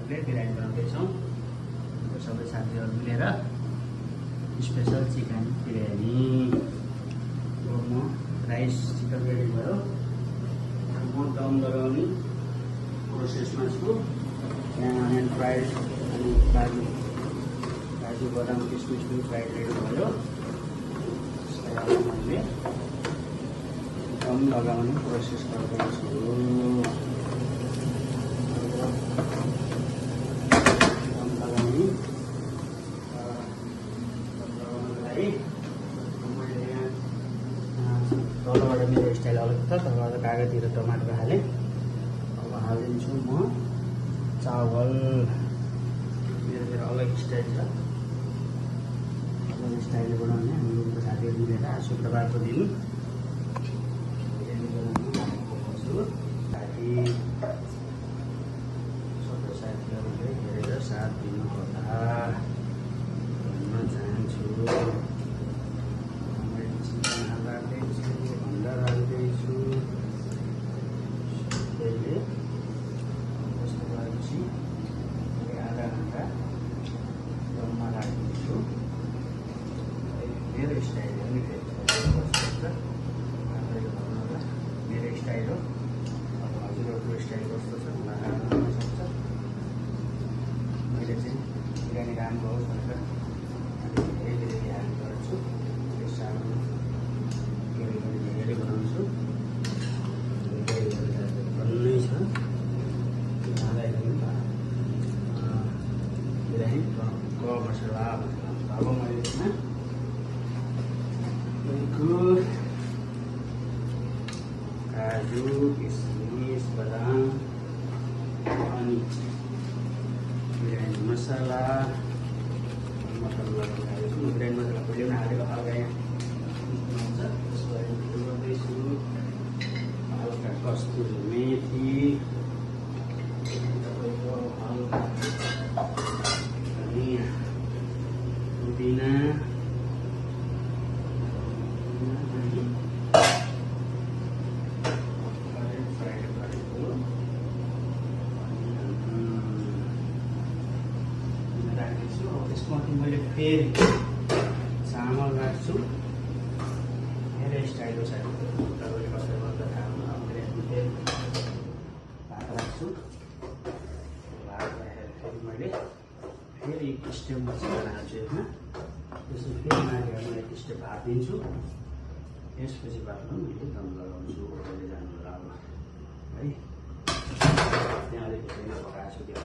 साथीहरूले बिरयानी बनाउँदैछौँ। सबै साथीहरू मिलेर स्पेसल चिकन बिरयानी। म राइस चिकन रेडी भयो। म दम लगाउने प्रोसेसमा छु। यहाँ अनियन फ्राइड अनि काजु बदाम किसमिस पनि फ्राइड रेडी भयो। यसलाई अब मैले दम लगाउने प्रोसेस गर्दैछु। दम लगाउने लगाउनलाई मैले यहाँ तलबाट मेरो स्टाइल अलग छ, तलबाट कागजतिर टमाटर हालेँ। अब हालिदिन्छु म चावल। मेरो अलग स्टाइल छ, अलग स्टाइलले बनाउने हामी ग्रुपको साथीहरू मिलेर शुक्रबारको दिन बिरयानी बनाउनु लाग्छु। सबै साथीहरूले हेरेर साथ दिनुहोला भन्न चाहन्छु। मैले चिकन हाल्दैछु, अन्डा हाल्दैछु। त्यसले जस्तो गरेपछि आधा घन्टा दममा राखिदिन्छु। मेरो स्टाइल हो नि, मेरो स्टाइल हो। अब हजुरहरूको स्टाइल कस्तो छ मलाई थाहा सक्छ। मैले चाहिँ बिरयानी राम्रो होस् भनेर धेरै धेरै ध्यान गर्छु। त्यस सानो धेरै बनाउँछु। भन्नै छ बिरयानी मसला अब मैले त्यसमा काजु किसमिस बदाम अनि बिरयानी मसला लगाएको छु। बिरयानी मसला पहिले पनि हालेको, हल्का यहाँ गर्दैछु। हल्का कस्तुरी मेथी, तपाईँको हल्का धनिया पुदिना, त्यसमाथि मैले फेरि चामल राख्छु। मेरो स्टाइल हो सायद, तपाईँले कसरी गर्दा थाहा हुन। फेरि भात राख्छु। भात राखेर फेरि मैले फेरि एक स्टेपमा चिकन हाल्छु यसमा। त्यसपछि फेरि माथिबाट मैले एक स्टेप भात दिन्छु। यसपछि बादमा मैले दम लगाउँछु। जानु होला है, त्यहाँ अलिकति पकाएको छु।